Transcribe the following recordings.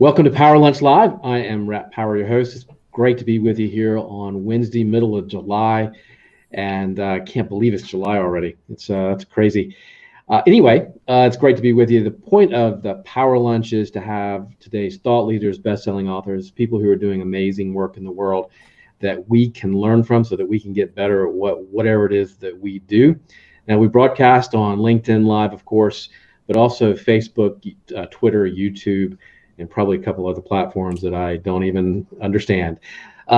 Welcome to Power Lunch Live. I am Rhett Power, your host. It's great to be with you here on Wednesday, middle of July, and I can't believe it's July already. It's crazy. It's great to be with you. The point of the Power Lunch is to have today's thought leaders, best-selling authors, people who are doing amazing work in the world that we can learn from so that we can get better at whatever it is that we do. Now, we broadcast on LinkedIn Live, of course, but also Facebook, Twitter, YouTube, and probably a couple other platforms that I don't even understand. We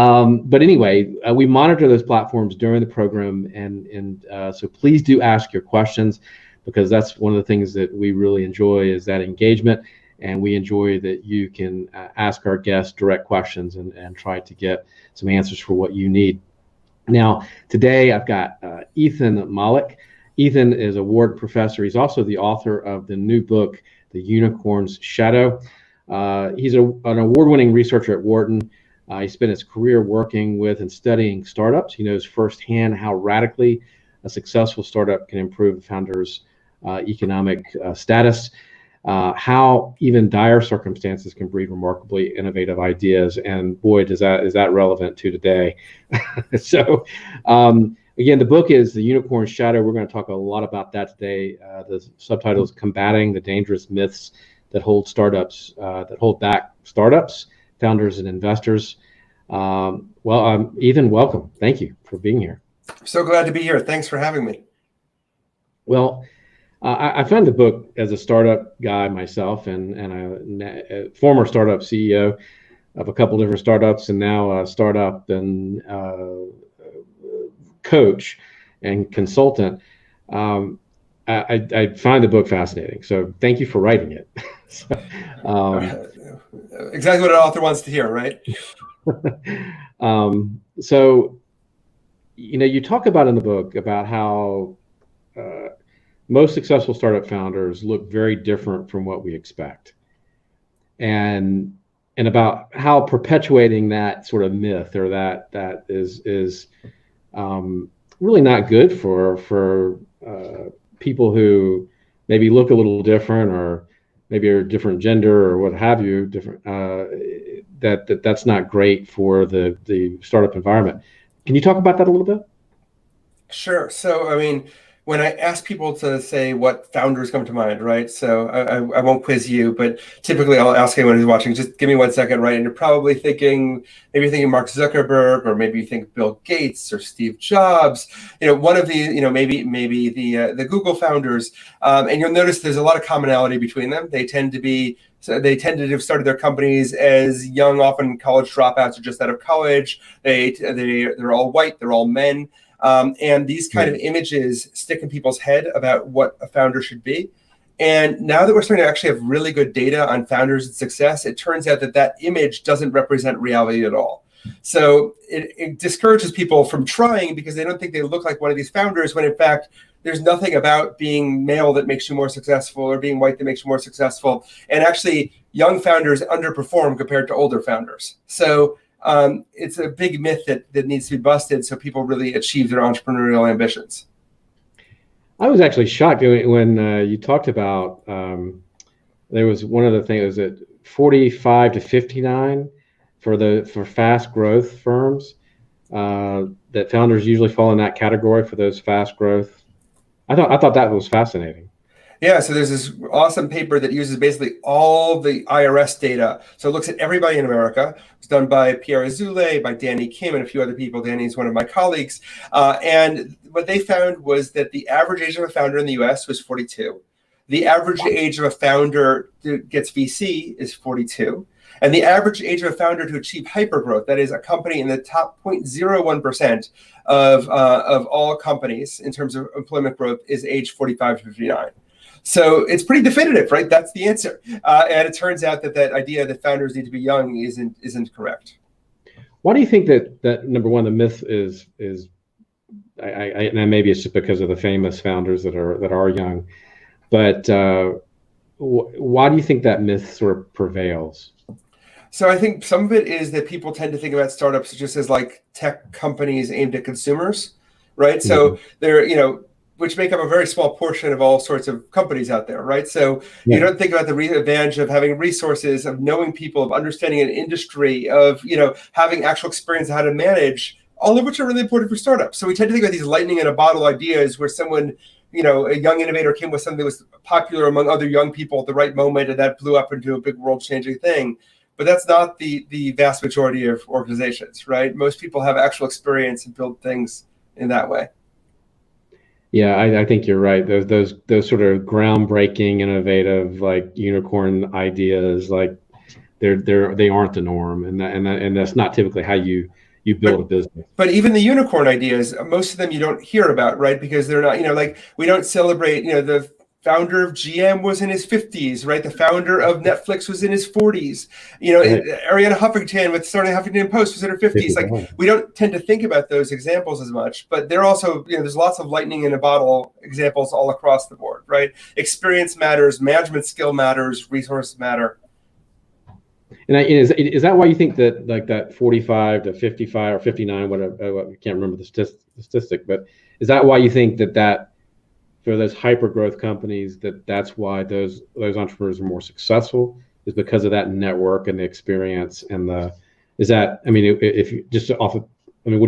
monitor those platforms during the program, and so please do ask your questions, because that's one of the things that we really enjoy is that engagement, and we enjoy that you can ask our guests direct questions and try to get some answers for what you need. Now, today I've got Ethan Mollick. Ethan is a Wharton professor. He's also the author of the new book, The Unicorn's Shadow. He's an award-winning researcher at Wharton. He spent his career working with and studying startups. He knows firsthand how radically a successful startup can improve the founder's economic status, how even dire circumstances can breed remarkably innovative ideas. And boy, is that relevant to today. Again, the book is The Unicorn's Shadow. We're going to talk a lot about that today. The subtitle is Combating the Dangerous Myths that hold back startups, founders, and investors. Ethan, welcome. Thank you for being here. So glad to be here. Thanks for having me. Well, I found the book as a startup guy myself, and a former startup CEO of a couple different startups, and now a startup and coach and consultant. I find the book fascinating. So thank you for writing it. Exactly what an author wants to hear, right? You talk about in the book about how most successful startup founders look very different from what we expect, and about how perpetuating that sort of myth or that is really not good for people who maybe look a little different, or maybe are a different gender or what have you, that's not great for the startup environment. Can you talk about that a little bit? Sure. So, when I ask people to say what founders come to mind, right? So I won't quiz you, but typically I'll ask anyone who's watching, just give me 1 second, right? And you're probably thinking Mark Zuckerberg, or maybe you think Bill Gates or Steve Jobs, one of the, maybe the Google founders. And you'll notice there's a lot of commonality between them. They tend to have started their companies as young, often college dropouts or just out of college. They're all white, they're all men. And these kind of images stick in people's head about what a founder should be. And now that we're starting to actually have really good data on founders and success, it turns out that image doesn't represent reality at all. So it discourages people from trying because they don't think they look like one of these founders, when in fact, there's nothing about being male that makes you more successful or being white that makes you more successful. And actually, young founders underperform compared to older founders. So it's a big myth that needs to be busted so people really achieve their entrepreneurial ambitions. I was actually shocked when you talked about, there was one of the things that 45 to 59 for fast growth firms, that founders usually fall in that category for those fast growth. I thought that was fascinating. Yeah, so there's this awesome paper that uses basically all the IRS data. So it looks at everybody in America. It's done by Pierre Azoulay, by Danny Kim, and a few other people. Danny is one of my colleagues. And what they found was that the average age of a founder in the US was 42. The average age of a founder that gets VC is 42. And the average age of a founder to achieve hypergrowth, that is a company in the top 0.01% of all companies in terms of employment growth, is age 45 to 59. So it's pretty definitive, right? That's the answer. And it turns out that idea that founders need to be young isn't correct. Why do you think that number one, the myth is and maybe it's just because of the famous founders that are young, but why do you think that myth sort of prevails? So I think some of it is that people tend to think about startups just as like tech companies aimed at consumers, right? Mm-hmm. So they're, which make up a very small portion of all sorts of companies out there, right? So Yeah. you don't think about the advantage of having resources, of knowing people, of understanding an industry, of having actual experience of how to manage, all of which are really important for startups. So we tend to think about these lightning in a bottle ideas where someone, a young innovator came with something that was popular among other young people at the right moment, and that blew up into a big world-changing thing. But that's not the vast majority of organizations, right? Most people have actual experience and build things in that way. Yeah, I think you're right. Those sort of groundbreaking, innovative, like unicorn ideas, like they aren't the norm, and that's not typically how you build a business. But even the unicorn ideas, most of them you don't hear about, right? Because they're not, like we don't celebrate, the founder of GM was in his 50s, right? The founder of Netflix was in his 40s. Right. Ariana Huffington with starting Huffington Post was in her 50s. Like we don't tend to think about those examples as much, but they're also, there's lots of lightning in a bottle examples all across the board, right? Experience matters, management skill matters, resources matter. And is that why you think that like that 45 to 55 or 59, whatever, I can't remember the statistic, but is that why you think that for those hyper growth companies, that's why those entrepreneurs are more successful, is because of that network and the experience and what do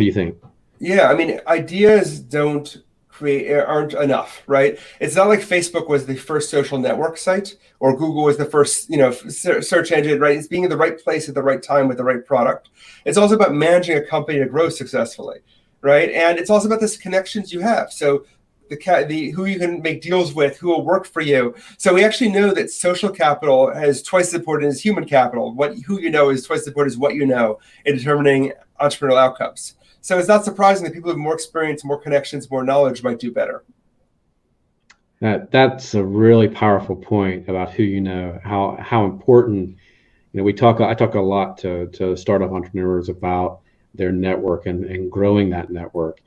you think? Yeah, ideas aren't enough, right? It's not like Facebook was the first social network site or Google was the first, search engine, right? It's being in the right place at the right time with the right product. It's also about managing a company to grow successfully, right? And it's also about the connections you have. So who you can make deals with, who will work for you. So we actually know that social capital is twice as important as human capital. Who you know is twice as important as what you know in determining entrepreneurial outcomes. So it's not surprising that people with more experience, more connections, more knowledge might do better. That's a really powerful point about who you know, how important. I talk a lot to startup entrepreneurs about their network and growing that network.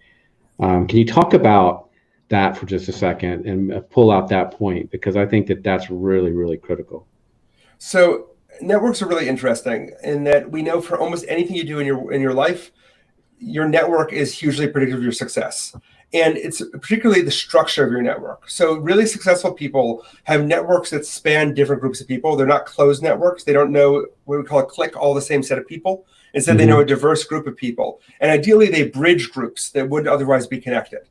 Can you talk about that for just a second and pull out that point, because I think that's really, really critical. So networks are really interesting in that we know for almost anything you do in your life, your network is hugely predictive of your success. And it's particularly the structure of your network. So really successful people have networks that span different groups of people. They're not closed networks. They don't know what we call a clique, all the same set of people. Instead, They know a diverse group of people. And ideally, they bridge groups that wouldn't otherwise be connected.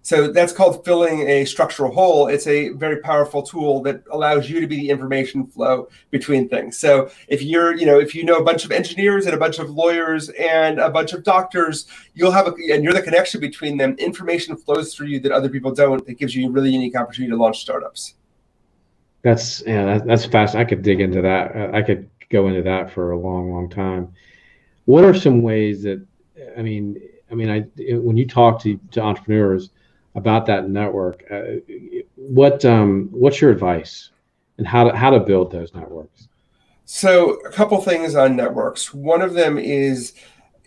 So that's called filling a structural hole. It's a very powerful tool that allows you to be the information flow between things. So if you know a bunch of engineers and a bunch of lawyers and a bunch of doctors, and you're the connection between them, information flows through you that other people don't. That gives you a really unique opportunity to launch startups. That's fast. I could dig into that. I could go into that for a long, long time. What are some ways that, when you talk to entrepreneurs about that network, what's your advice and how to build those networks? So a couple things on networks. One of them is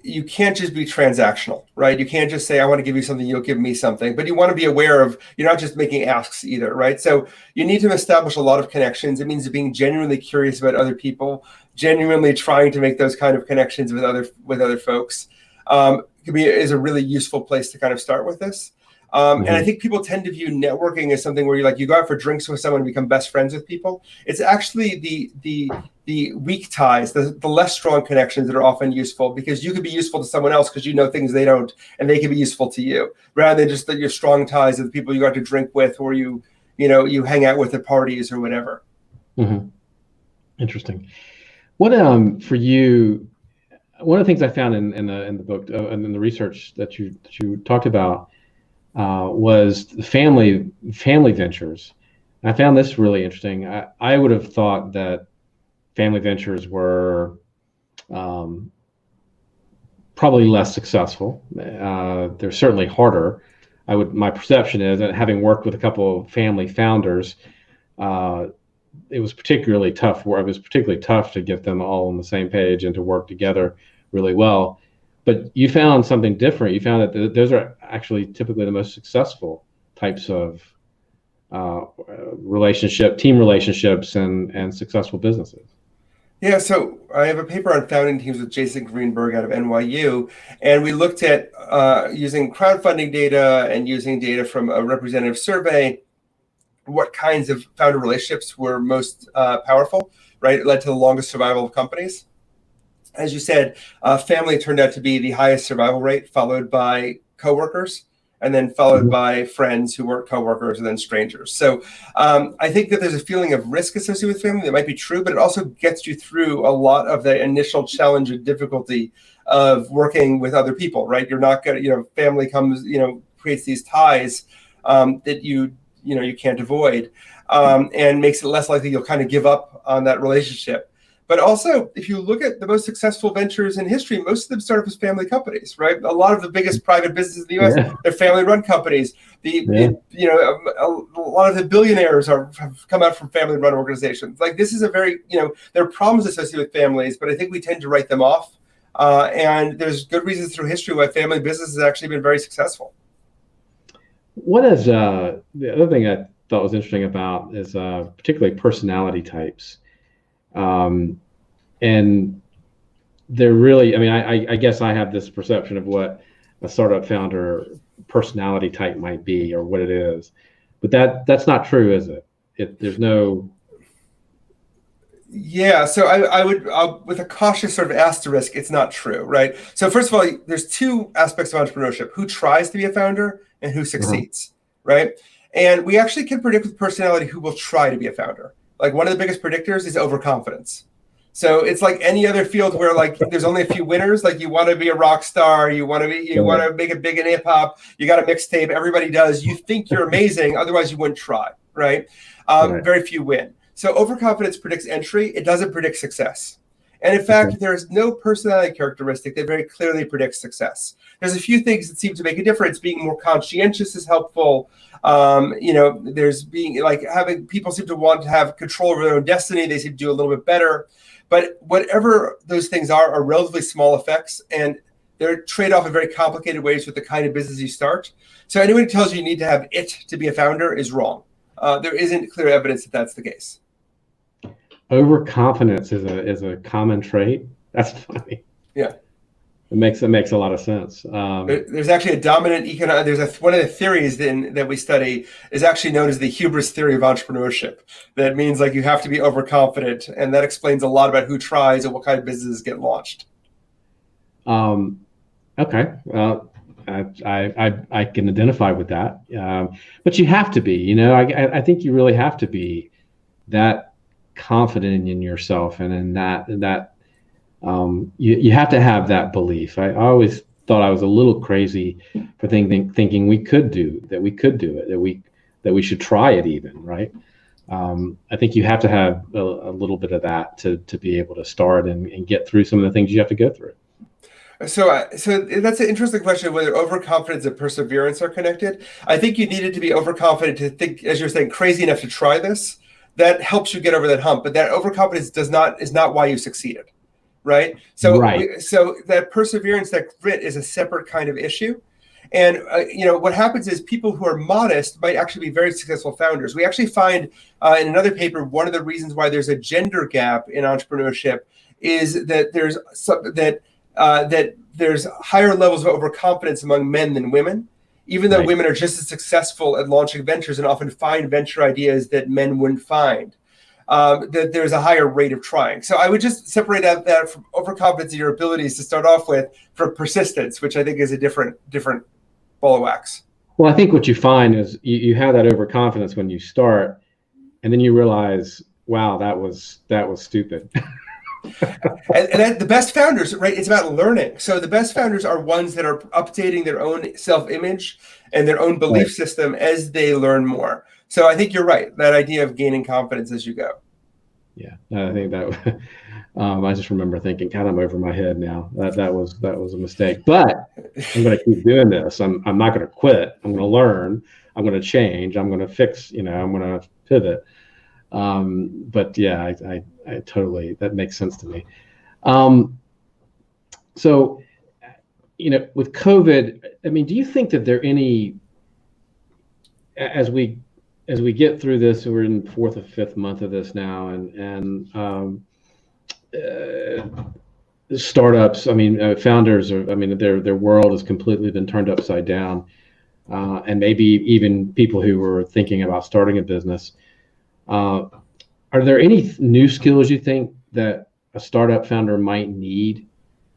you can't just be transactional, right? You can't just say, I want to give you something, you'll give me something, but you want to be aware of, you're not just making asks either, right? So you need to establish a lot of connections. It means being genuinely curious about other people, genuinely trying to make those kind of connections with other folks. Is a really useful place to kind of start with this. And I think people tend to view networking as something where you go out for drinks with someone and become best friends with people. It's actually the weak ties, the less strong connections that are often useful, because you could be useful to someone else because you know things they don't, and they can be useful to you, rather than just your strong ties of the people you got to drink with or you hang out with at parties or whatever. Mm-hmm. Interesting. What for you? One of the things I found in the book and in the research that you talked about was the family ventures. And I found this really interesting. I would have thought that family ventures were probably less successful. They're certainly harder. My perception is that, having worked with a couple of family founders, it was particularly tough. It was particularly tough to get them all on the same page and to work together really well. But you found something different. You found that those are actually typically the most successful types of team relationships and successful businesses. Yeah, so I have a paper on founding teams with Jason Greenberg out of NYU, and we looked at using crowdfunding data and using data from a representative survey, what kinds of founder relationships were most powerful, right? It led to the longest survival of companies. As you said, family turned out to be the highest survival rate, followed by coworkers, and then followed Mhm. by friends who weren't coworkers, and then strangers. So I think that there's a feeling of risk associated with family that might be true, but it also gets you through a lot of the initial challenge and difficulty of working with other people, right? You're not going to, family comes, creates these ties that you can't avoid, and makes it less likely you'll kind of give up on that relationship. But also, if you look at the most successful ventures in history, most of them start up as family companies, right? A lot of the biggest private businesses in the U.S. Yeah, they're family-run companies. yeah. A lot of the billionaires have come out from family-run organizations. Like this is a very, there are problems associated with families, but I think we tend to write them off. And there's good reasons through history why family business has actually been very successful. What is the other thing I thought was interesting about is particularly personality types. Um, and they're really, I mean, I guess I have this perception of what a startup founder personality type might be or what it is, but that's not true, is it? There's no. Yeah, so I would, with a cautious sort of asterisk, it's not true, right? So first of all, there's two aspects of entrepreneurship: who tries to be a founder and who Uh-huh. succeeds, right? And we actually can predict with personality who will try to be a founder. Like one of the biggest predictors is overconfidence. So it's like any other field where like there's only a few winners. Like you want to be a rock star, you want Right, to make it big in hip hop. You got a mixtape, everybody does. You think you're amazing, otherwise you wouldn't try, right? right. Very few win. So overconfidence predicts entry. It doesn't predict success. And in Okay. fact, there is no personality characteristic that very clearly predicts success. There's a few things that seem to make a difference. Being more conscientious is helpful. There's being like having people seem to want to have control over their own destiny. They seem to do a little bit better. But whatever those things are relatively small effects, and they're trade off in very complicated ways with the kind of business you start. So anyone who tells you need to have it to be a founder is wrong. There isn't clear evidence that that's the case. Overconfidence is a common trait. That's funny. Yeah. It makes a lot of sense. There's actually a dominant economic. One of the theories that we study is actually known as the hubris theory of entrepreneurship. That means like you have to be overconfident, and that explains a lot about who tries and what kind of businesses get launched. Um, okay. Well, I can identify with that. But you have to be. I think you really have to be that confident in yourself and in that you have to have that belief. I always thought I was a little crazy for thinking we could do it, that we should try it even, right? I think you have to have a little bit of that to be able to start and get through some of the things you have to go through. So that's an interesting question, whether overconfidence and perseverance are connected. I think you needed to be overconfident to think, as you're saying, crazy enough to try this. That helps you get over that hump, but that overconfidence is not why you succeeded, right? Right. So that perseverance, that grit, is a separate kind of issue. And what happens is people who are modest might actually be very successful founders. We actually find in another paper one of the reasons why there's a gender gap in entrepreneurship is that there's higher levels of overconfidence among men than women, even though Right. women are just as successful at launching ventures and often find venture ideas that men wouldn't find. That there's a higher rate of trying. So I would just separate out that from overconfidence in your abilities to start off with for persistence, which I think is a different ball of wax. Well, I think what you find is you have that overconfidence when you start, and then you realize, wow, that was stupid. And the best founders, right? It's about learning. So the best founders are ones that are updating their own self-image and their own Right. belief system as they learn more. So I think you're right. That idea of gaining confidence as you go. Yeah, I think that. I just remember thinking, God, I'm over my head now. That was a mistake. But I'm going to keep doing this. I'm not going to quit. I'm going to learn. I'm going to change. I'm going to fix. I'm going to pivot. But yeah, I totally, that makes sense to me. Um, so with COVID, I mean, do you think that there are any as we get through this, we're in fourth or fifth month of this now, and startups, founders are, their world has completely been turned upside down. And maybe even people who were thinking about starting a business. Are there any new skills you think that a startup founder might need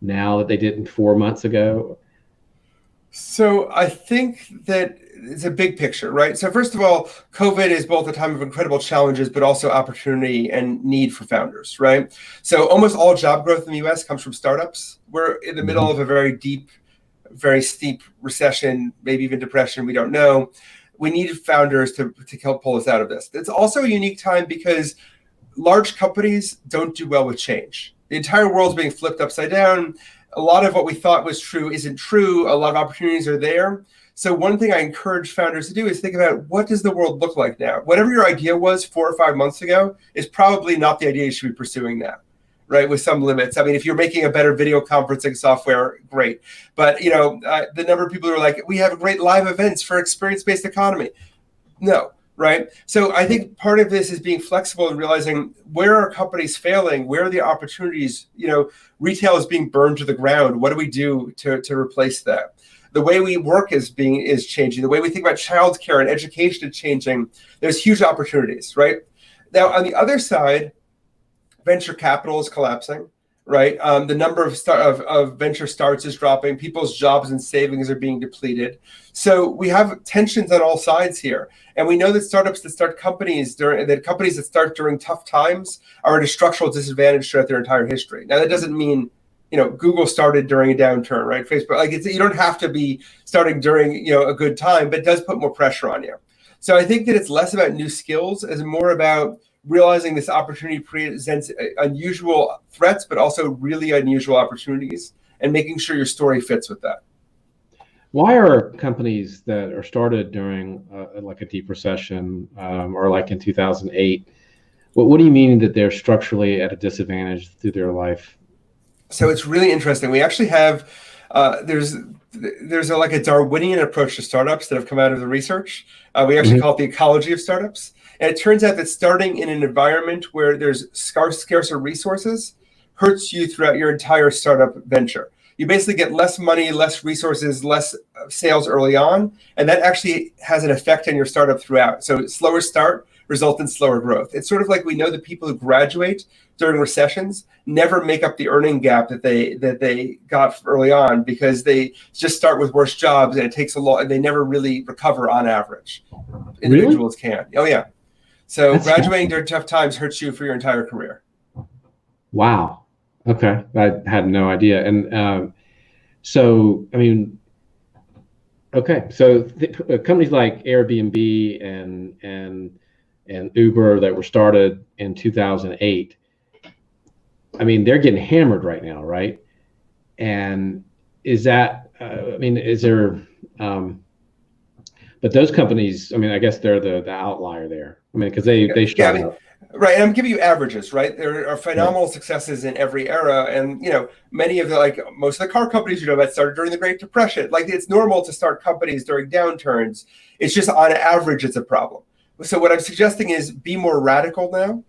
now that they didn't 4 months ago? So I think that it's a big picture, right? So first of all, COVID is both a time of incredible challenges, but also opportunity and need for founders, right? So almost all job growth in the US comes from startups. We're in the middle of a very deep, very steep recession, maybe even depression, we don't know. We need founders to help pull us out of this. It's also a unique time because large companies don't do well with change. The entire world's being flipped upside down. A lot of what we thought was true isn't true. A lot of opportunities are there. So one thing I encourage founders to do is think about, what does the world look like now? Whatever your idea was 4 or 5 months ago is probably not the idea you should be pursuing now, right? With some limits. I mean, if you're making a better video conferencing software, great. But the number of people who are like, we have great live events for experience-based economy. No. Right. So I think part of this is being flexible and realizing, where are companies failing? Where are the opportunities? Retail is being burned to the ground. What do we do to replace that? The way we work is changing. The way we think about childcare and education is changing. There's huge opportunities, right? Now, on the other side, venture capital is collapsing. Right, the number of venture starts is dropping. People's jobs and savings are being depleted. So we have tensions on all sides here, and we know that startups that start companies that start during tough times are at a structural disadvantage throughout their entire history. Now, that doesn't mean Google started during a downturn, right? Facebook, you don't have to be starting during a good time, but it does put more pressure on you. So I think that it's less about new skills, as more about realizing this opportunity presents unusual threats, but also really unusual opportunities, and making sure your story fits with that. Why are companies that are started during like a deep recession or like in 2008, what do you mean that they're structurally at a disadvantage through their life? So it's really interesting. We actually have, there's a Darwinian approach to startups that have come out of the research. We actually call it the ecology of startups. And it turns out that starting in an environment where there's scarcer resources hurts you throughout your entire startup venture. You basically get less money, less resources, less sales early on, and that actually has an effect on your startup throughout. So slower start results in slower growth. It's sort of like, we know that people who graduate during recessions never make up the earning gap that they got early on, because they just start with worse jobs, and it takes a lot, and they never really recover on average. Individuals can. Oh yeah. So that's graduating during tough times hurts you for your entire career. Wow. Okay. I had no idea. And companies like Airbnb and Uber that were started in 2008, they're getting hammered right now, right? And is that, but those companies, I guess they're the outlier there. Because they started out. Right, and I'm giving you averages, right? There are phenomenal successes in every era, and many of most of the car companies that started during the Great Depression. It's normal to start companies during downturns. It's just on average it's a problem. So what I'm suggesting is, be more radical now.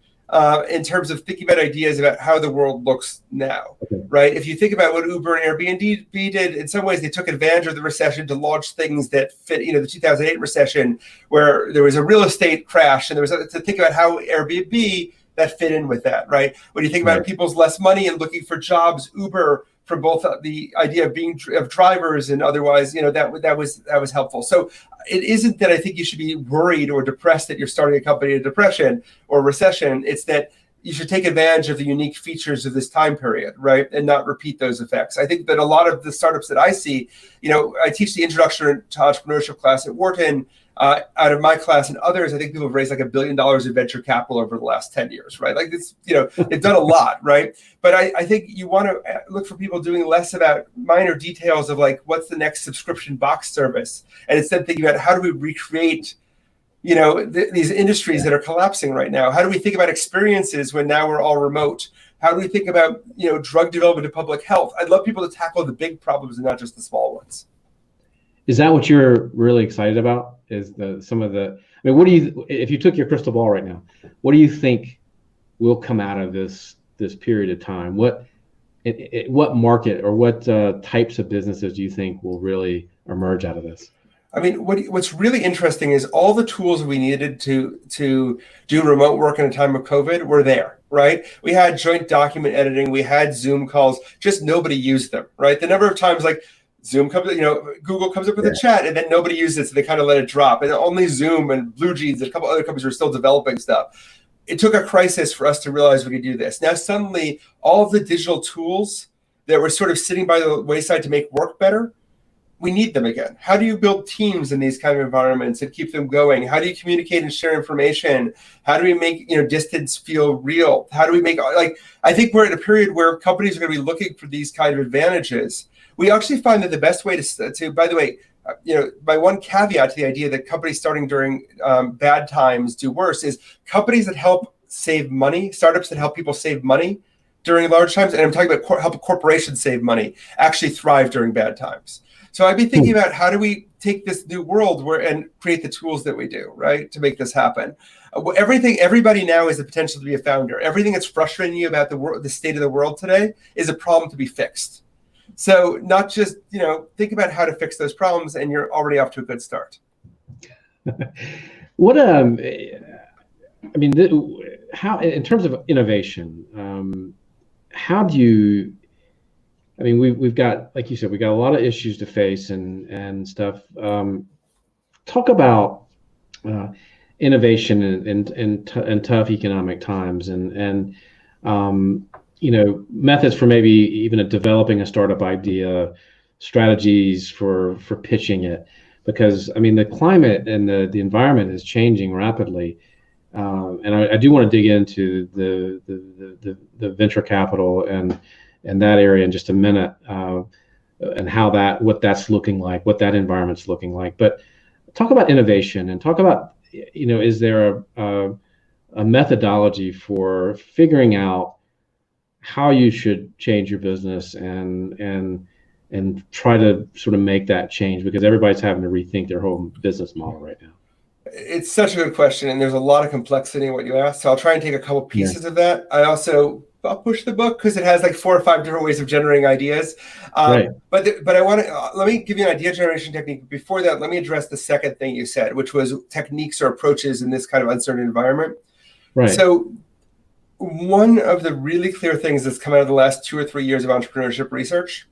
In terms of thinking about ideas about how the world looks now, right? If you think about what Uber and Airbnb did, in some ways they took advantage of the recession to launch things that fit, the 2008 recession, where there was a real estate crash, and there was to think about how Airbnb that fit in with that, right? When you think about people's less money and looking for jobs, Uber, from both the idea of drivers and otherwise, that was helpful. So it isn't that I think you should be worried or depressed that you're starting a company in a depression or recession. It's that you should take advantage of the unique features of this time period, right? And not repeat those effects. I think that a lot of the startups that I see, I teach the introduction to entrepreneurship class at Wharton. Out of my class and others, I think people have raised $1 billion in venture capital over the last 10 years, right? They've done a lot, right? But I think you want to look for people doing less about minor details of what's the next subscription box service, and instead thinking about, how do we recreate these industries that are collapsing right now? How do we think about experiences when now we're all remote? How do we think about drug development and public health? I'd love people to tackle the big problems and not just the small ones. Is that what you're really excited about? Is what do you, if you took your crystal ball right now, what do you think will come out of this this period of time, what market or what types of businesses do you think will really emerge out of this? I mean, what's really interesting is all the tools we needed to do remote work in a time of COVID were there, right? We had joint document editing, we had Zoom calls, just nobody used them, right? The number of times like Zoom comes, Google comes up with a chat and then nobody used it, so they kind of let it drop. And only Zoom and Blue Jeans and a couple other companies were still developing stuff. It took a crisis for us to realize we could do this. Now suddenly, all of the digital tools that were sort of sitting by the wayside to make work better, we need them again. How do you build teams in these kind of environments and keep them going? How do you communicate and share information? How do we make distance feel real? How do we make, I think we're in a period where companies are going to be looking for these kind of advantages. We actually find that the best way to by the way, my one caveat to the idea that companies starting during bad times do worse is companies that help save money, startups that help people save money during large times, and I'm talking about help corporations save money, actually thrive during bad times. So I'd be thinking about how do we take this new world and create the tools that we do, right, to make this happen. Everybody now has the potential to be a founder. Everything that's frustrating you about the state of the world today is a problem to be fixed. So not just, think about how to fix those problems, and you're already off to a good start. What, how, in terms of innovation, how do you, we've got, like you said, we got a lot of issues to face and stuff. Talk about innovation in tough economic times and methods for maybe even developing a startup idea, strategies for pitching it, because the climate and the environment is changing rapidly. And I do want to dig into the venture capital and that area in just a minute, and what that's looking like, what that environment's looking like. But talk about innovation and talk about, is there a methodology for figuring out how you should change your business and try to sort of make that change, because everybody's having to rethink their whole business model right now. It's such a good question, and there's a lot of complexity in what you asked. So I'll try and take a couple pieces of that. I'll push the book because it has like 4 or 5 different ways of generating ideas. Right. But I want to let me give you an idea generation technique. Before that, let me address the second thing you said, which was techniques or approaches in this kind of uncertain environment. Right. So one of the really clear things that's come out of the last 2 or 3 years of entrepreneurship research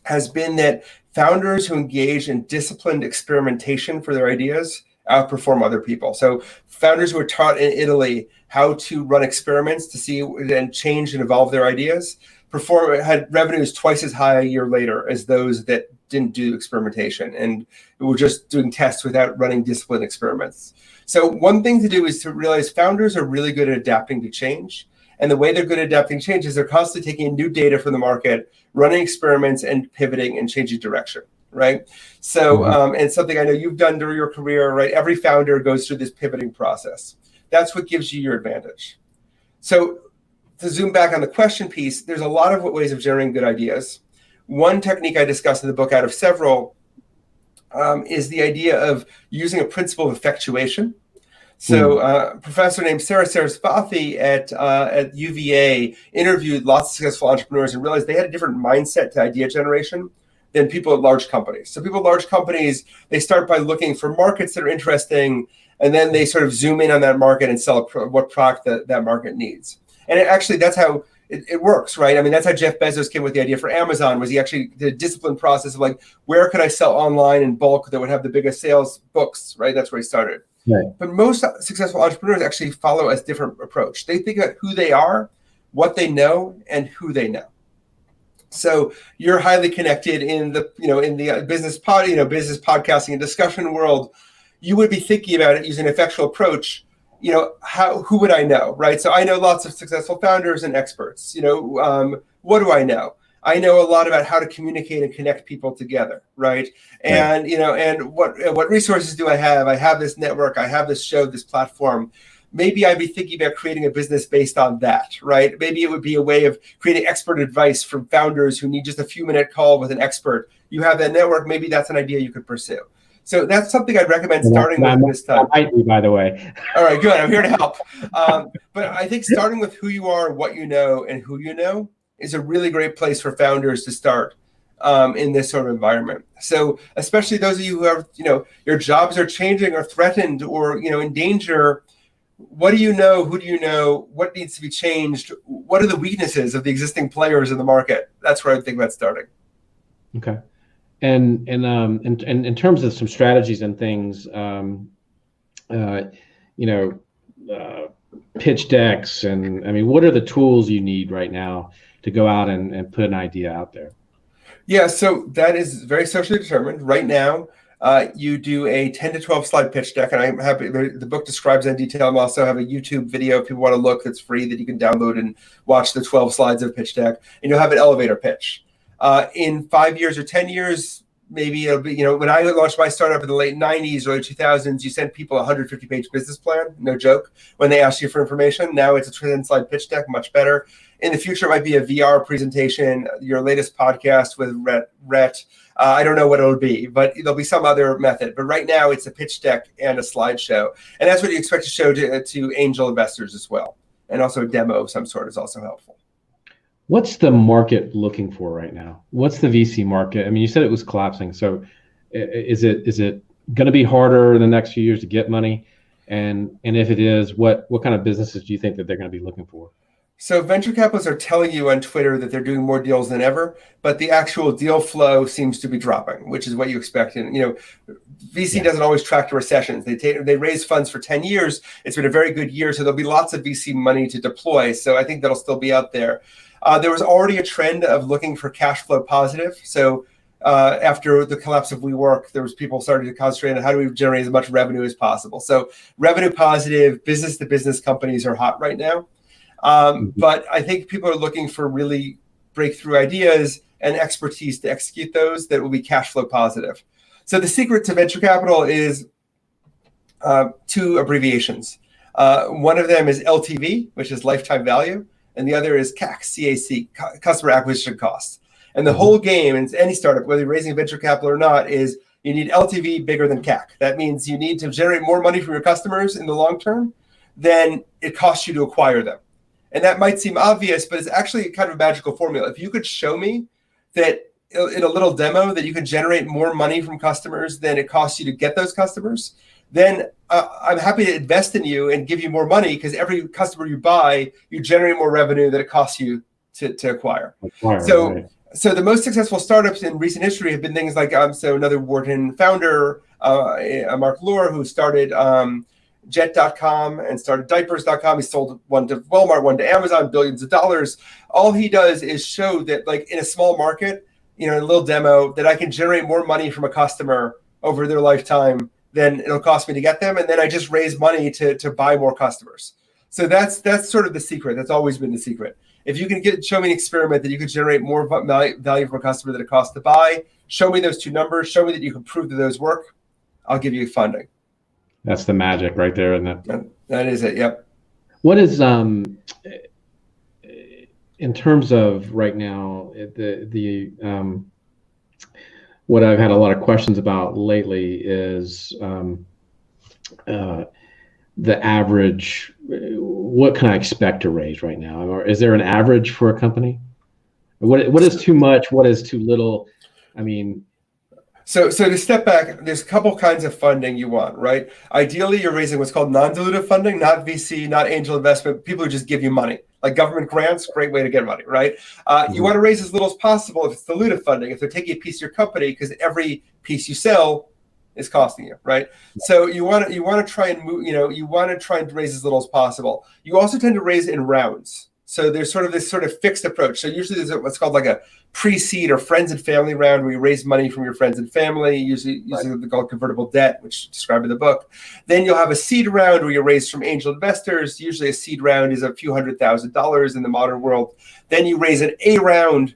has been that founders who engage in disciplined experimentation for their ideas outperform other people. So founders who were taught in Italy how to run experiments to see and change and evolve their ideas had revenues twice as high a year later as those that didn't do experimentation and were just doing tests without running disciplined experiments. So one thing to do is to realize founders are really good at adapting to change. And the way they're good at adapting change is they're constantly taking in new data from the market, running experiments and pivoting and changing direction. Right. So, and something I know you've done during your career, right? Every founder goes through this pivoting process. That's what gives you your advantage. So to zoom back on the question piece, there's a lot of ways of generating good ideas. One technique I discussed in the book out of several is the idea of using a principle of effectuation. So a professor named Sarah Sarasvathy at UVA interviewed lots of successful entrepreneurs and realized they had a different mindset to idea generation than people at large companies. So people at large companies, they start by looking for markets that are interesting, and then they sort of zoom in on that market and sell what product that market needs. And that's how it works, right? That's how Jeff Bezos came with the idea for Amazon, was he actually did a disciplined process of like, where could I sell online in bulk that would have the biggest sales? Books, right? That's where he started. Right. But most successful entrepreneurs actually follow a different approach. They think about who they are, what they know, and who they know. So you're highly connected in the business podcasting and discussion world. You would be thinking about it using an effectual approach. Who would I know, right? So I know lots of successful founders and experts. What do I know? I know a lot about how to communicate and connect people together, right? And and what resources do I have? I have this network. I have this show, this platform. Maybe I'd be thinking about creating a business based on that, right? Maybe it would be a way of creating expert advice from founders who need just a few-minute call with an expert. You have that network. Maybe that's an idea you could pursue. So that's something I'd recommend starting with this time. I might be, by the way. All right, good. I'm here to help. But I think starting with who you are, what you know, and who you know is a really great place for founders to start in this sort of environment. So especially those of you who have, your jobs are changing or threatened or, in danger. What do you know? Who do you know? What needs to be changed? What are the weaknesses of the existing players in the market? That's where I think about starting. Okay. And in terms of some strategies and things, pitch decks, and I mean, what are the tools you need right now to go out and put an idea out there? Yeah, so that is very socially determined. Right now, you do a 10 to 12 slide pitch deck, and I'm happy the book describes that in detail. I also have a YouTube video if people want to look that's free that you can download and watch the 12 slides of pitch deck, and you'll have an elevator pitch. In 5 years or 10 years, maybe it'll be, when I launched my startup in the late 90s, early 2000s, you sent people a 150-page business plan, no joke, when they asked you for information. Now it's a 10-slide pitch deck, much better. In the future, it might be a VR presentation, your latest podcast with Rhett. I don't know what it'll be, but there'll be some other method. But right now, it's a pitch deck and a slideshow. And that's what you expect to show to angel investors as well. And also a demo of some sort is also helpful. What's the market looking for right now? What's the VC market? I mean, you said it was collapsing. So is it going to be harder in the next few years to get money? And if it is, what kind of businesses do you think that they're going to be looking for? So venture capitalists are telling you on Twitter that they're doing more deals than ever, but the actual deal flow seems to be dropping, which is what you expect. And VC doesn't always track to recessions. They raise funds for 10 years. It's been a very good year, so there'll be lots of VC money to deploy. So I think that'll still be out there. There was already a trend of looking for cash flow positive. So after the collapse of WeWork, there was people starting to concentrate on how do we generate as much revenue as possible. So revenue positive, business-to-business companies are hot right now. But I think people are looking for really breakthrough ideas and expertise to execute those that will be cash flow positive. So the secret to venture capital is two abbreviations. One of them is LTV, which is lifetime value, and the other is CAC, C-A-C, customer acquisition costs. And the whole game in any startup, whether you're raising venture capital or not, is you need LTV bigger than CAC. That means you need to generate more money from your customers in the long term than it costs you to acquire them. And that might seem obvious, but it's actually kind of a magical formula. If you could show me that in a little demo that you can generate more money from customers than it costs you to get those customers, then I'm happy to invest in you and give you more money because every customer you buy, you generate more revenue than it costs you to acquire. So the most successful startups in recent history have been things like, so another Wharton founder, Mark Lohr, who started Jet.com and started Diapers.com. He sold one to Walmart, one to Amazon, billions of dollars. All he does is show that, like in a small market, a little demo, that I can generate more money from a customer over their lifetime than it'll cost me to get them. And then I just raise money to buy more customers. So that's sort of the secret. That's always been the secret. If you can show me an experiment that you could generate more value from a customer than it costs to buy, show me those two numbers, show me that you can prove that those work, I'll give you funding. That's the magic right there, isn't it? That is it. Yep. What is in terms of right now the what I've had a lot of questions about lately is the average. What can I expect to raise right now? Or is there an average for a company? What is too much? What is too little? I mean. So to step back, there's a couple kinds of funding you want, right? Ideally, you're raising what's called non-dilutive funding, not VC, not angel investment, people who just give you money. Like government grants, great way to get money, right? You want to raise as little as possible if it's dilutive funding, if they're taking a piece of your company, because every piece you sell is costing you, right? So you want to try and move, you want to try and raise as little as possible. You also tend to raise in rounds. So there's this fixed approach. So usually there's what's called like a pre-seed or friends and family round where you raise money from your friends and family, usually called convertible debt, which is described in the book. Then you'll have a seed round where you raise from angel investors. Usually a seed round is a few $100,000 in the modern world. Then you raise an A round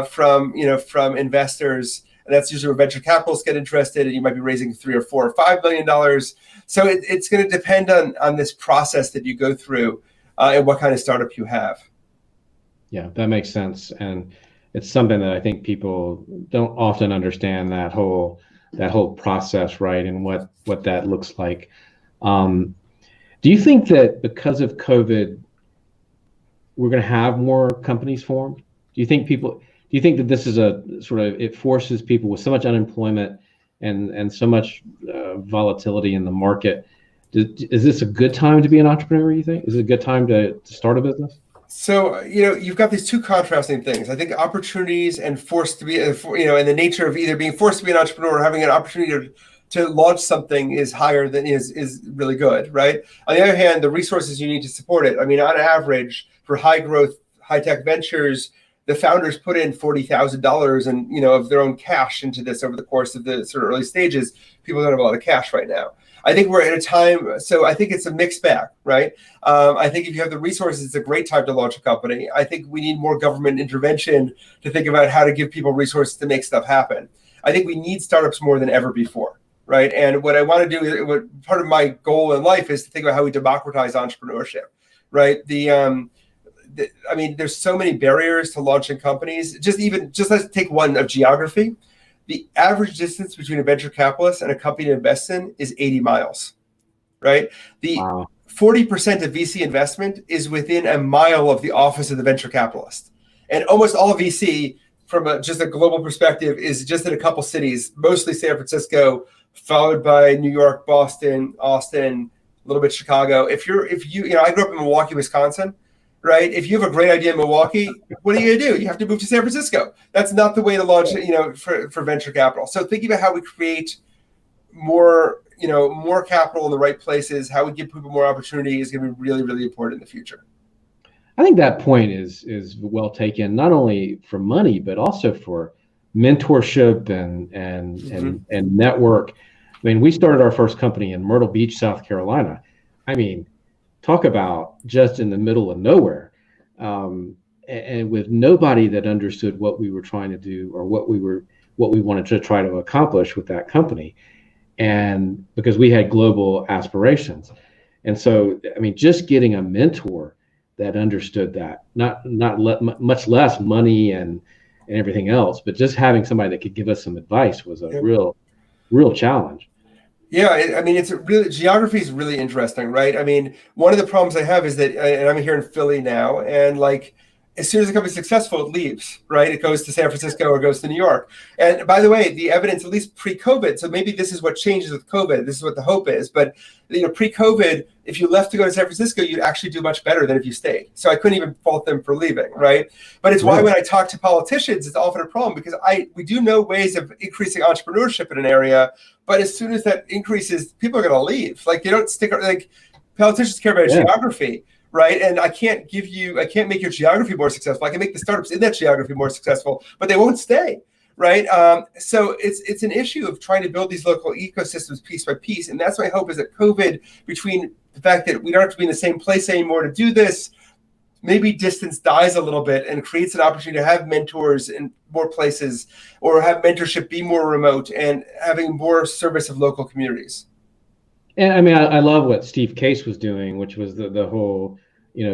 from investors. And that's usually where venture capitalists get interested, and you might be raising $3 or $4 or $5 million. So it's going to depend on this process that you go through and what kind of startup you have. Yeah, that makes sense. And it's something that I think people don't often understand, that whole that whole process, right, and what that looks like. Do you think that because of COVID, we're going to have more companies formed? Do you think that this is a sort of, it forces people with so much unemployment and so much volatility in the market? Is this a good time to be an entrepreneur, you think? Is it a good time to start a business? So, you've got these two contrasting things. I think opportunities and forced to be, and the nature of either being forced to be an entrepreneur or having an opportunity to launch something is higher than is really good, right? On the other hand, the resources you need to support it. I mean, on average, for high growth, high tech ventures, the founders put in $40,000 and of their own cash into this over the course of the sort of early stages. People don't have a lot of cash right now. I think we're at a time, so I think it's a mixed bag, right? I think if you have the resources, it's a great time to launch a company. I think we need more government intervention to think about how to give people resources to make stuff happen. I think we need startups more than ever before, right? And what I want to do, part of my goal in life is to think about how we democratize entrepreneurship, right? I mean, there's so many barriers to launching companies. Just let's take one of geography. The average distance between a venture capitalist and a company to invest in is 80 miles, right? The 40% of VC investment is within a mile of the office of the venture capitalist. And almost all VC, from just a global perspective, is just in a couple cities, mostly San Francisco, followed by New York, Boston, Austin, a little bit Chicago. I grew up in Milwaukee, Wisconsin. Right? If you have a great idea in Milwaukee, what are you going to do? You have to move to San Francisco. That's not the way to launch, for venture capital. So thinking about how we create more capital in the right places, how we give people more opportunity is going to be really, really important in the future. I think that point is well taken, not only for money, but also for mentorship and network. I mean, we started our first company in Myrtle Beach, South Carolina. I mean, talk about just in the middle of nowhere, and with nobody that understood what we were trying to do or what we wanted to try to accomplish with that company, and because we had global aspirations. And so, I mean, just getting a mentor that understood that, much less money and everything else, but just having somebody that could give us some advice was a real challenge. Yeah, I mean, geography is really interesting, right? I mean, one of the problems I have is that, and I'm here in Philly now, and like, as soon as a company's successful, it leaves, right? It goes to San Francisco or goes to New York. And by the way, the evidence, at least pre-COVID, so maybe this is what changes with COVID. This is what the hope is. But pre-COVID, if you left to go to San Francisco, you'd actually do much better than if you stayed. So I couldn't even fault them for leaving, right? But it's why when I talk to politicians, it's often a problem, because we do know ways of increasing entrepreneurship in an area, but as soon as that increases, people are going to leave. Like, they don't stick. Like, politicians care about geography. Right. And I can't make your geography more successful. I can make the startups in that geography more successful, but they won't stay. Right. So it's an issue of trying to build these local ecosystems piece by piece. And that's my hope, is that COVID, between the fact that we don't have to be in the same place anymore to do this, maybe distance dies a little bit and creates an opportunity to have mentors in more places, or have mentorship be more remote and having more service of local communities. And I mean, I love what Steve Case was doing, which was the whole,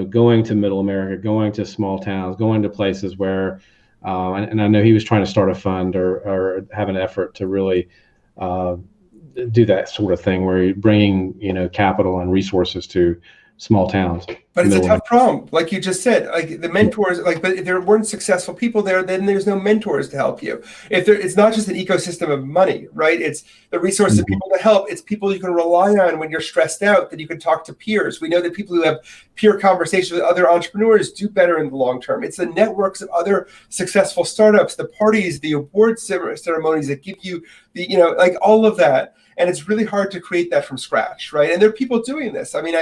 going to middle America, going to small towns, going to places where, and I know he was trying to start a fund or have an effort to really do that sort of thing, where you're bringing, capital and resources to small towns. But it's a tough problem, like you just said. Like, the mentors, but if there weren't successful people there, then there's no mentors to help you. It's not just an ecosystem of money, right? It's the resources of people to help. It's people you can rely on when you're stressed out, that you can talk to peers. We know that people who have peer conversations with other entrepreneurs do better in the long term. It's the networks of other successful startups, the parties, the award ceremonies that give you all of that. And it's really hard to create that from scratch, right? And there are people doing this. I mean,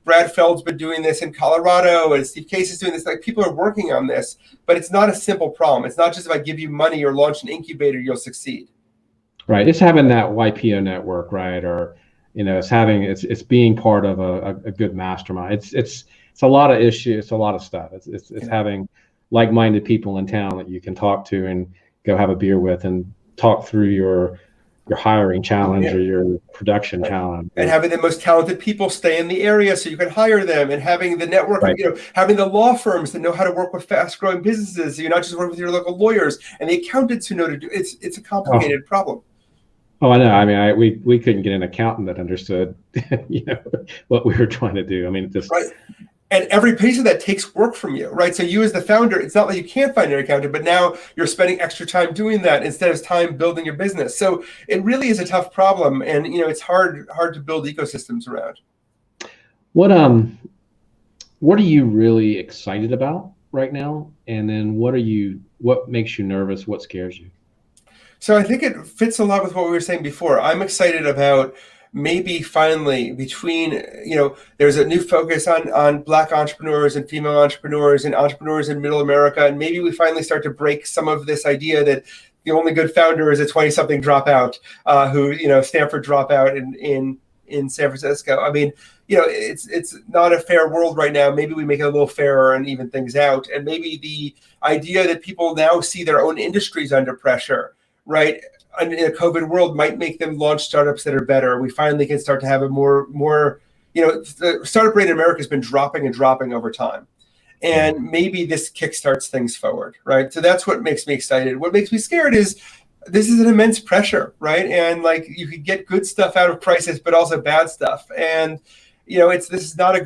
Brad Feld's been doing this in Colorado, and Steve Case is doing this. Like, people are working on this, but it's not a simple problem. It's not just if I give you money or launch an incubator, you'll succeed. Right. It's having that YPO network, right? Or, it's being part of a good mastermind. It's a lot of issues. It's a lot of stuff. It's having like-minded people in town that you can talk to and go have a beer with and talk through your hiring challenge or your production challenge. And having the most talented people stay in the area so you can hire them, and having the network, having the law firms that know how to work with fast growing businesses. So you're not just working with your local lawyers and the accountants who know to do it. It's a complicated problem. Oh, I know. I mean, we couldn't get an accountant that understood, what we were trying to do. I mean, just Right. And every piece of that takes work from you, right? So you as the founder, it's not like you can't find an accountant, but now you're spending extra time doing that instead of time building your business. So it really is a tough problem, and it's hard to build ecosystems around. what are you really excited about right now? And then what makes you nervous? What scares you? So I think it fits a lot with what we were saying before. I'm excited about maybe finally between, there's a new focus on Black entrepreneurs and female entrepreneurs and entrepreneurs in middle America. And maybe we finally start to break some of this idea that the only good founder is a 20-something dropout who, Stanford dropout in San Francisco. I mean, it's not a fair world right now. Maybe we make it a little fairer and even things out. And maybe the idea that people now see their own industries under pressure, right, in a COVID world might make them launch startups that are better. We finally can start to have a more, the startup rate in America has been dropping and dropping over time. And maybe this kickstarts things forward, right? So that's what makes me excited. What makes me scared is this is an immense pressure, right? And like you could get good stuff out of crisis, but also bad stuff. And it's not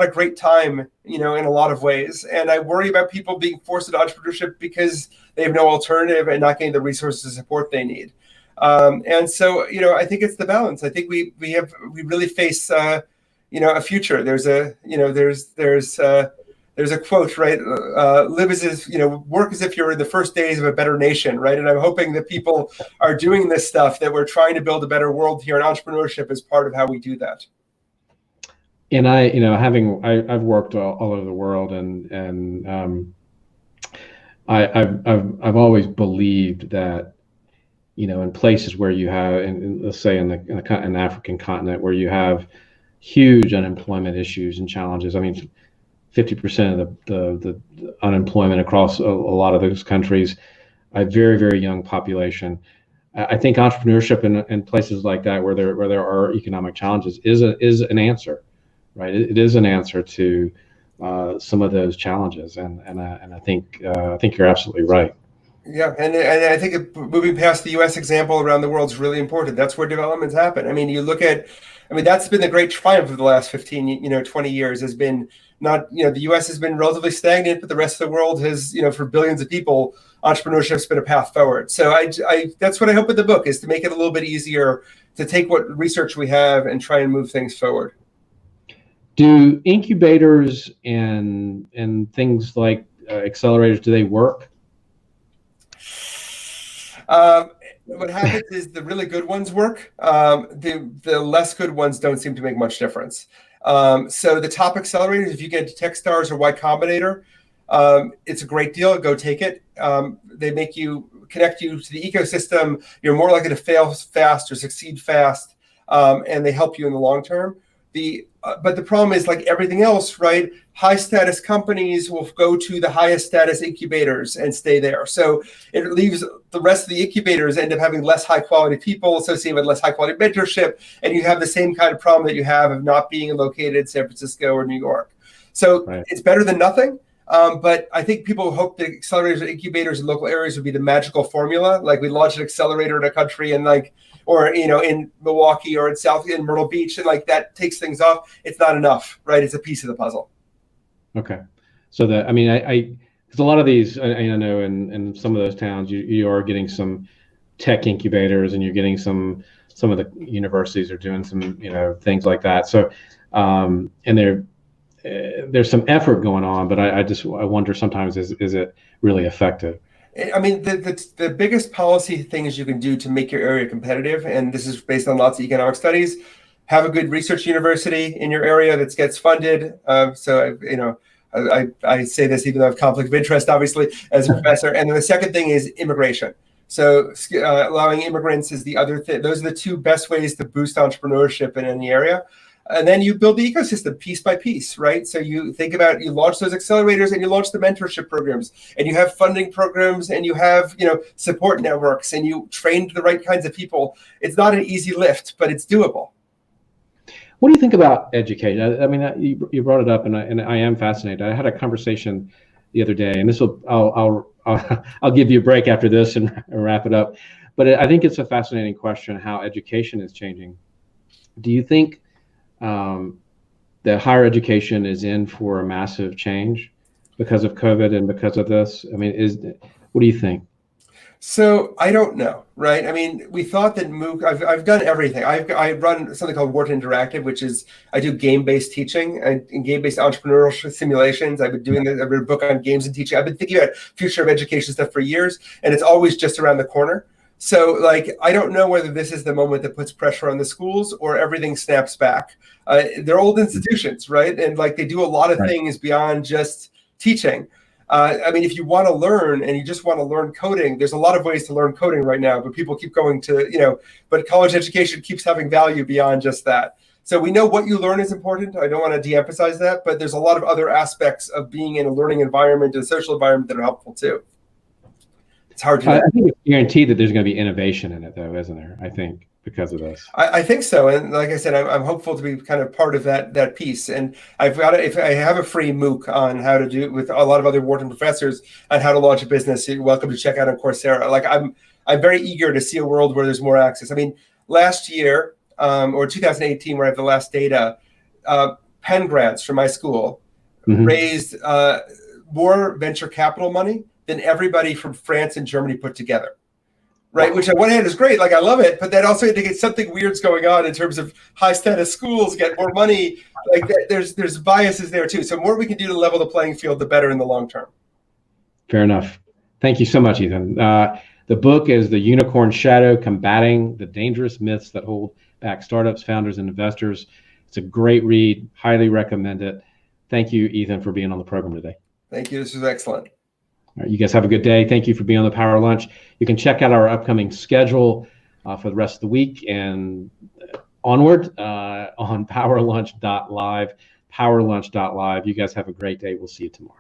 a great time, in a lot of ways. And I worry about people being forced into entrepreneurship because they have no alternative and not getting the resources and support they need. And so, I think it's the balance. I think we really face, a future. There's a quote, right? Live as if, work as if you're in the first days of a better nation, right? And I'm hoping that people are doing this stuff, that we're trying to build a better world here, and entrepreneurship is part of how we do that. And I've worked all over the world, and I've always believed that, in places where you have, let's say in the African continent, where you have huge unemployment issues and challenges. I mean, 50% of the unemployment across a lot of those countries, a very, very young population. I think entrepreneurship in places like that, where there are economic challenges, is an answer. Right, it is an answer to some of those challenges, and I think you're absolutely right. Yeah, and I think moving past the U.S. example around the world is really important. That's where developments happen. I mean, that's been the great triumph of the last 15, 20 years, has been not, the U.S. has been relatively stagnant, but the rest of the world has, for billions of people, entrepreneurship's been a path forward. So that's what I hope with the book, is to make it a little bit easier to take what research we have and try and move things forward. Do incubators and things like accelerators, do they work? What happens is the really good ones work. The less good ones don't seem to make much difference. So the top accelerators, if you get to Techstars or Y Combinator, it's a great deal. Go take it. They connect you to the ecosystem. You're more likely to fail fast or succeed fast, and they help you in the long term. But the problem is, like everything else, right? High status companies will go to the highest status incubators and stay there. So it leaves the rest of the incubators end up having less high quality people associated with less high quality mentorship. And you have the same kind of problem that you have of not being located in San Francisco or New York. So It's better than nothing. But I think people hope that accelerators and incubators in local areas would be the magical formula. Like we launch an accelerator in a country and or in Milwaukee or in Myrtle Beach, and that takes things off. It's not enough, right? It's a piece of the puzzle. Okay. So because a lot of these, I know in some of those towns, you are getting some tech incubators, and you're getting some of the universities are doing some, things like that. So, and there's some effort going on, but I wonder sometimes, is it really effective? I mean, the biggest policy things you can do to make your area competitive, and this is based on lots of economic studies, have a good research university in your area that gets funded. So, I say this even though I have conflict of interest, obviously, as a professor. And then the second thing is immigration. So allowing immigrants is the other thing. Those are the two best ways to boost entrepreneurship in any area. And then you build the ecosystem piece by piece, right? So you think about, you launch those accelerators and you launch the mentorship programs, and you have funding programs, and you have, support networks, and you train the right kinds of people. It's not an easy lift, but it's doable. What do you think about education? I mean, you brought it up, and I am fascinated. I had a conversation the other day, and I'll give you a break after this and wrap it up. But I think it's a fascinating question how education is changing. Do you think that higher education is in for a massive change because of COVID and because of this? I mean, what do you think? So I don't know, right? I mean, we thought that MOOC. I've done everything. I run something called Wharton Interactive, which is I do game-based teaching and game-based entrepreneurial simulations. I've been doing this. I've written a book on games and teaching. I've been thinking about future of education stuff for years, and it's always just around the corner. So, like, I don't know whether this is the moment that puts pressure on the schools or everything snaps back. They're old institutions, right? And like they do a lot of things beyond just teaching. I mean, if you want to learn and you just want to learn coding, there's a lot of ways to learn coding right now, but people keep going to, but college education keeps having value beyond just that. So we know what you learn is important. I don't want to de-emphasize that, but there's a lot of other aspects of being in a learning environment and a social environment that are helpful too. It's hard to know. I think it's guaranteed that there's going to be innovation in it though, isn't there? I think because of this. I think so. And like I said, I'm hopeful to be kind of part of that piece. And if I have a free MOOC on how to do it with a lot of other Wharton professors on how to launch a business, you're welcome to check out on Coursera. Like I'm very eager to see a world where there's more access. I mean, last year or 2018, where I have the last data, Penn grants from my school raised more venture capital money than everybody from France and Germany put together. Right, which on one hand is great, like I love it, but that also indicates something weird's going on in terms of high status schools get more money. Like that, there's biases there too. So the more we can do to level the playing field, the better in the long term. Fair enough. Thank you so much, Ethan. The book is The Unicorn Shadow: Combating the Dangerous Myths That Hold Back Startups, Founders, and Investors. It's a great read. Highly recommend it. Thank you, Ethan, for being on the program today. Thank you. This was excellent. All right, you guys have a good day. Thank you for being on the Power Lunch. You can check out our upcoming schedule for the rest of the week and onward on powerlunch.live, powerlunch.live. You guys have a great day. We'll see you tomorrow.